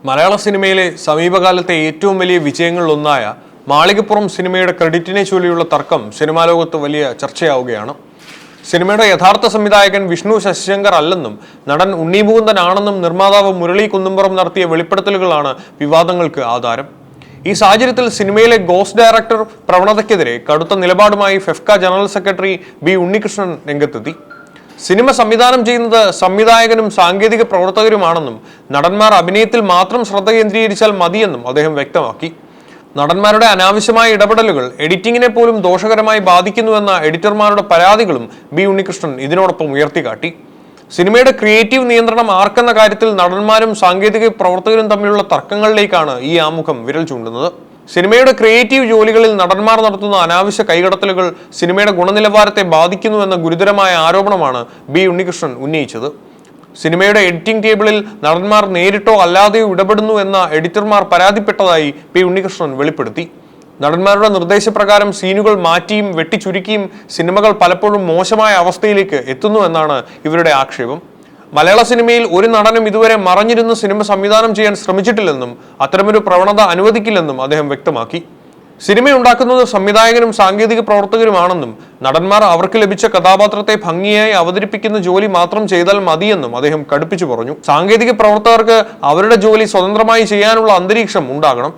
മലയാള സിനിമയിലെ സമീപകാലത്തെ ഏറ്റവും വലിയ വിജയങ്ങളിലൊന്നായ മാളികപ്പുറം സിനിമയുടെ ക്രെഡിറ്റിനെ ചൊല്ലിയുള്ള തർക്കം സിനിമാ ലോകത്ത് വലിയ ചർച്ചയാവുകയാണ്. സിനിമയുടെ യഥാർത്ഥ സംവിധായകൻ വിഷ്ണു ശശിശങ്കർ അല്ലെന്നും നടൻ ഉണ്ണി മുകുന്ദനാണെന്നും നിർമ്മാതാവ് മുരളി കുന്നുംപുറം നടത്തിയ വെളിപ്പെടുത്തലുകളാണ് വിവാദങ്ങൾക്ക് ആധാരം. ഈ സാഹചര്യത്തിൽ സിനിമയിലെ ഗോസ്റ്റ് ഡയറക്ടർ പ്രവണതയ്ക്കെതിരെ കടുത്ത നിലപാടുമായി FEFKA general secretary B Unnikrishnan രംഗത്തെത്തി. സിനിമ സംവിധാനം ചെയ്യുന്നത് സംവിധായകനും സാങ്കേതിക പ്രവർത്തകരുമാണെന്നും നടന്മാർ അഭിനയത്തിൽ മാത്രം ശ്രദ്ധ കേന്ദ്രീകരിച്ചാൽ മതിയെന്നും അദ്ദേഹം വ്യക്തമാക്കി. നടന്മാരുടെ അനാവശ്യമായ ഇടപെടലുകൾ എഡിറ്റിംഗിനെ പോലും ദോഷകരമായി ബാധിക്കുന്നുവെന്ന എഡിറ്റർമാരുടെ പരാതികളും ബി ഉണ്ണികൃഷ്ണൻ ഇതിനോടൊപ്പം ഉയർത്തിക്കാട്ടി. സിനിമയുടെ ക്രിയേറ്റീവ് നിയന്ത്രണം ആർക്കെന്ന കാര്യത്തിൽ നടന്മാരും സാങ്കേതിക പ്രവർത്തകരും തമ്മിലുള്ള തർക്കങ്ങളിലേക്കാണ് ഈ ആമുഖം വിരൽ ചൂണ്ടുന്നത്. സിനിമയുടെ ക്രിയേറ്റീവ് ജോലികളിൽ നടന്മാർ നടത്തുന്ന അനാവശ്യ കൈകടത്തലുകൾ സിനിമയുടെ ഗുണനിലവാരത്തെ ബാധിക്കുന്നുവെന്ന ഗുരുതരമായ ആരോപണമാണ് ബി ഉണ്ണികൃഷ്ണൻ ഉന്നയിച്ചത്. സിനിമയുടെ എഡിറ്റിംഗ് ടേബിളിൽ നടന്മാർ നേരിട്ടോ അല്ലാതെയോ ഇടപെടുന്നു എന്ന എഡിറ്റർമാർ പരാതിപ്പെട്ടതായി ബി ഉണ്ണികൃഷ്ണൻ വെളിപ്പെടുത്തി. നടന്മാരുടെ നിർദ്ദേശപ്രകാരം സീനുകൾ മാറ്റിയും വെട്ടിച്ചുരുക്കിയും സിനിമകൾ പലപ്പോഴും മോശമായ അവസ്ഥയിലേക്ക് എത്തുന്നു എന്നാണ് ഇവരുടെ ആക്ഷേപം. മലയാള സിനിമയിൽ ഒരു നടനും ഇതുവരെ മറഞ്ഞിരുന്ന് സിനിമ സംവിധാനം ചെയ്യാൻ ശ്രമിച്ചിട്ടില്ലെന്നും അത്തരമൊരു പ്രവണത അനുവദിക്കില്ലെന്നും അദ്ദേഹം വ്യക്തമാക്കി. സിനിമയുണ്ടാക്കുന്നത് സംവിധായകനും സാങ്കേതിക പ്രവർത്തകരുമാണെന്നും നടന്മാർ അവർക്ക് ലഭിച്ച കഥാപാത്രത്തെ ഭംഗിയായി അവതരിപ്പിക്കുന്ന ജോലി മാത്രം ചെയ്താൽ മതിയെന്നും അദ്ദേഹം കടുപ്പിച്ചു പറഞ്ഞു. സാങ്കേതിക പ്രവർത്തകർക്ക് അവരുടെ ജോലി സ്വതന്ത്രമായി ചെയ്യാനുള്ള അന്തരീക്ഷം ഉണ്ടാകണം.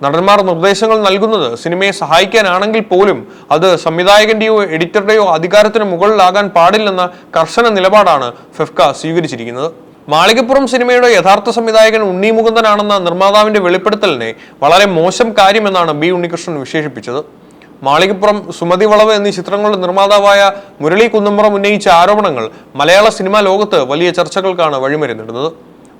നടന്മാർ നിർദ്ദേശങ്ങൾ നൽകുന്നത് സിനിമയെ സഹായിക്കാനാണെങ്കിൽ പോലും അത് സംവിധായകന്റെയോ എഡിറ്ററുടെയോ അധികാരത്തിന് മുകളിലാകാൻ പാടില്ലെന്ന കർശന നിലപാടാണ് ഫെഫ്ക സ്വീകരിച്ചിരിക്കുന്നത്. മാളികപ്പുറം സിനിമയുടെ യഥാർത്ഥ സംവിധായകൻ ഉണ്ണി മുകുന്ദനാണെന്ന നിർമ്മാതാവിന്റെ വെളിപ്പെടുത്തലിനെ വളരെ മോശം കാര്യമെന്നാണ് ബി ഉണ്ണികൃഷ്ണൻ വിശേഷിപ്പിച്ചത്. മാളികപ്പുറം, സുമതി വളവ് എന്നീ ചിത്രങ്ങളുടെ നിർമ്മാതാവായ മുരളി കുന്നുംപുറം ഉന്നയിച്ച ആരോപണങ്ങൾ മലയാള സിനിമാ ലോകത്ത് വലിയ ചർച്ചകൾക്കാണ് വഴിമരുന്നിടുന്നത്.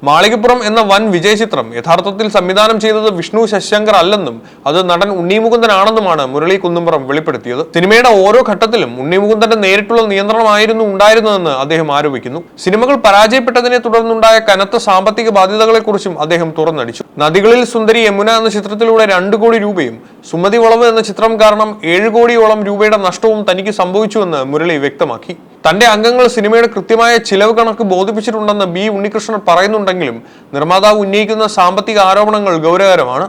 മാളികപ്പുറം എന്ന വൻ വിജയ ചിത്രം യഥാർത്ഥത്തിൽ സംവിധാനം ചെയ്തത് വിഷ്ണു ശശിശങ്കർ അല്ലെന്നും അത് നടൻ ഉണ്ണി മുകുന്ദനാണെന്നുമാണ് മുരളി കുന്നുംപുറം വെളിപ്പെടുത്തിയത്. സിനിമയുടെ ഓരോ ഘട്ടത്തിലും ഉണ്ണി മുകുന്ദന്റെ നേരിട്ടുള്ള നിയന്ത്രണമായിരുന്നു ഉണ്ടായിരുന്നതെന്ന് അദ്ദേഹം ആരോപിക്കുന്നു. സിനിമകൾ പരാജയപ്പെട്ടതിനെ തുടർന്നുണ്ടായ കനത്ത സാമ്പത്തിക ബാധ്യതകളെക്കുറിച്ചും അദ്ദേഹം തുറന്നടിച്ചു. നദികളിൽ സുന്ദരി യമുന എന്ന ചിത്രത്തിലൂടെ 2 കോടി രൂപയും സുമതി വളവ് എന്ന ചിത്രം കാരണം 7 കോടിയോളം രൂപയുടെ നഷ്ടവും തനിക്ക് സംഭവിച്ചുവെന്ന് മുരളി വ്യക്തമാക്കി. തന്റെ അംഗങ്ങൾ സിനിമയുടെ കൃത്യമായ ചിലവ് കണക്ക് ബോധിപ്പിച്ചിട്ടുണ്ടെന്ന് ബി ഉണ്ണികൃഷ്ണൻ പറയുന്നുണ്ടെങ്കിലും നിർമ്മാതാവ് ഉന്നയിക്കുന്ന സാമ്പത്തിക ആരോപണങ്ങൾ ഗൗരവകരമാണ്.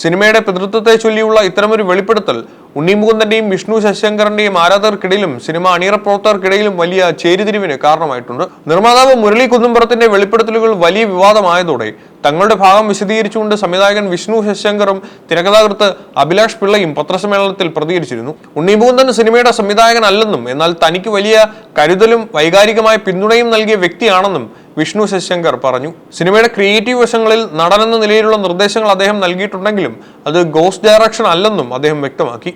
സിനിമയുടെ പിതൃത്വത്തെ ചൊല്ലിയുള്ള ഇത്തരമൊരു വെളിപ്പെടുത്തൽ ഉണ്ണി മുകുന്ദന്റെയും വിഷ്ണു ശശിശങ്കറിന്റെയും ആരാധകർക്കിടയിലും സിനിമ അണിയറ പ്രവർത്തകർക്കിടയിലും വലിയ ചേരിതിരിവിന് കാരണമായിട്ടുണ്ട്. നിർമ്മാതാവ് മുരളി കുന്നുംപുറത്തിന്റെ വെളിപ്പെടുത്തലുകൾ വലിയ വിവാദമായതോടെ തങ്ങളുടെ ഭാഗം വിശദീകരിച്ചുകൊണ്ട് സംവിധായകൻ വിഷ്ണു ശശിശങ്കറും തിരക്കഥാകൃത്ത് അഭിലാഷ് പിള്ളയും പത്രസമ്മേളനത്തിൽ പ്രതികരിച്ചിരുന്നു. ഉണ്ണി മുകുന്ദൻ സിനിമയുടെ സംവിധായകനല്ലെന്നും എന്നാൽ തനിക്ക് വലിയ കരുതലും വൈകാരികമായ പിന്തുണയും നൽകിയ വ്യക്തിയാണെന്നും വിഷ്ണു ശശിശങ്കർ പറഞ്ഞു. സിനിമയുടെ ക്രിയേറ്റീവ് വശങ്ങളിൽ നടനെന്ന നിലയിലുള്ള നിർദ്ദേശങ്ങൾ അദ്ദേഹം നൽകിയിട്ടുണ്ടെങ്കിലും അത് ഗോസ്റ്റ് ഡയറക്ഷൻ അല്ലെന്നും അദ്ദേഹം വ്യക്തമാക്കി.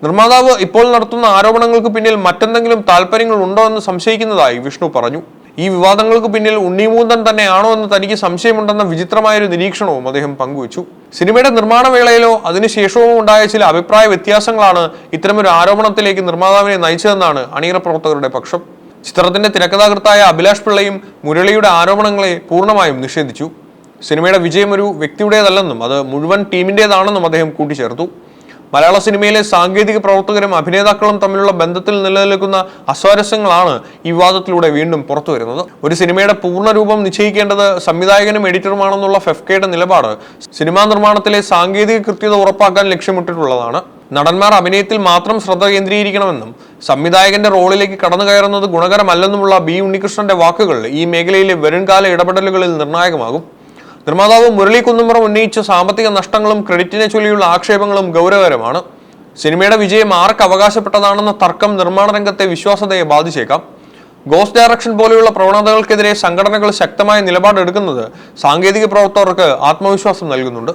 നിർമ്മാതാവ് ഇപ്പോൾ നടത്തുന്ന ആരോപണങ്ങൾക്ക് പിന്നിൽ മറ്റെന്തെങ്കിലും താല്പര്യങ്ങൾ ഉണ്ടോ എന്ന് സംശയിക്കുന്നതായി വിഷ്ണു പറഞ്ഞു. ഈ വിവാദങ്ങൾക്ക് പിന്നിൽ ഉണ്ണി മുകുന്ദൻ തന്നെയാണോ എന്ന് തനിക്ക് സംശയമുണ്ടെന്ന വിചിത്രമായൊരു നിരീക്ഷണവും അദ്ദേഹം പങ്കുവച്ചു. സിനിമയുടെ നിർമ്മാണ വേളയിലോ അതിനുശേഷവും ഉണ്ടായ ചില അഭിപ്രായ വ്യത്യാസങ്ങളാണ് ഇത്തരമൊരു ആരോപണത്തിലേക്ക് നിർമ്മാതാവിനെ നയിച്ചതെന്നാണ് അണിയറ പ്രവർത്തകരുടെ പക്ഷം. ചിത്രത്തിന്റെ തിരക്കഥാകൃത്തായ അഭിലാഷ് പിള്ളയും മുരളിയുടെ ആരോപണങ്ങളെ പൂർണ്ണമായും നിഷേധിച്ചു. സിനിമയുടെ വിജയം ഒരു വ്യക്തിയുടേതല്ലെന്നും അത് മുഴുവൻ ടീമിന്റേതാണെന്നും അദ്ദേഹം കൂട്ടിച്ചേർത്തു. മലയാള സിനിമയിലെ സാങ്കേതിക പ്രവർത്തകരും അഭിനേതാക്കളും തമ്മിലുള്ള ബന്ധത്തിൽ നിലനിൽക്കുന്ന അസ്വാരസ്യങ്ങളാണ് ഈ വിവാദത്തിലൂടെ വീണ്ടും പുറത്തു വരുന്നത്. ഒരു സിനിമയുടെ പൂർണ്ണ രൂപം നിശ്ചയിക്കേണ്ടത് സംവിധായകനും എഡിറ്ററുമാണെന്നുള്ള ഫെഫ്കയുടെ നിലപാട് സിനിമാ നിർമ്മാണത്തിലെ സാങ്കേതിക കൃത്യത ഉറപ്പാക്കാൻ ലക്ഷ്യമിട്ടിട്ടുള്ളതാണ്. നടന്മാർ അഭിനയത്തിൽ മാത്രം ശ്രദ്ധ കേന്ദ്രീകരിക്കണമെന്നും സംവിധായകന്റെ റോളിലേക്ക് കടന്നു കയറുന്നത് ഗുണകരമല്ലെന്നുമുള്ള ബി ഉണ്ണികൃഷ്ണന്റെ വാക്കുകൾ ഈ മേഖലയിലെ വരുംകാല ഇടപെടലുകളിൽ നിർണായകമാകും. നിർമ്മാതാവ് മുരളി കുന്നുംപുറം ഉന്നയിച്ച സാമ്പത്തിക നഷ്ടങ്ങളും ക്രെഡിറ്റിനെ ചൊല്ലിയുള്ള ആക്ഷേപങ്ങളും ഗൗരവകരമാണ്. സിനിമയുടെ വിജയം ആർക്ക് അവകാശപ്പെട്ടതാണെന്ന തർക്കം നിർമ്മാണ രംഗത്തെ വിശ്വാസ്യതയെ ബാധിച്ചേക്കാം. ഗോസ്റ്റ് ഡയറക്ഷൻ പോലെയുള്ള പ്രവണതകൾക്കെതിരെ സംഘടനകൾ ശക്തമായ നിലപാടെടുക്കുന്നത് സാങ്കേതിക പ്രവർത്തകർക്ക് ആത്മവിശ്വാസം നൽകുന്നുണ്ട്.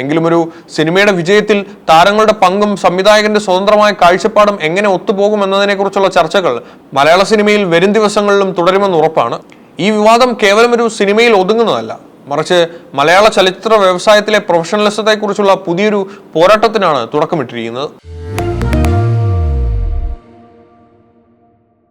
എങ്കിലും ഒരു സിനിമയുടെ വിജയത്തിൽ താരങ്ങളുടെ പങ്കും സംവിധായകന്റെ സ്വതന്ത്രമായ കാഴ്ചപ്പാടും എങ്ങനെ ഒത്തുപോകുമെന്നതിനെക്കുറിച്ചുള്ള ചർച്ചകൾ മലയാള സിനിമയിൽ വരും ദിവസങ്ങളിലും തുടരുമെന്ന് ഉറപ്പാണ്. ഈ വിവാദം കേവലം ഒരു സിനിമയിൽ ഒതുങ്ങുന്നതല്ല, മറിച്ച് മലയാള ചലച്ചിത്ര വ്യവസായത്തിലെ പ്രൊഫഷണലിസത്തെക്കുറിച്ചുള്ള പുതിയൊരു പോരാട്ടത്തിനാണ് തുടക്കമിട്ടിരിക്കുന്നത്.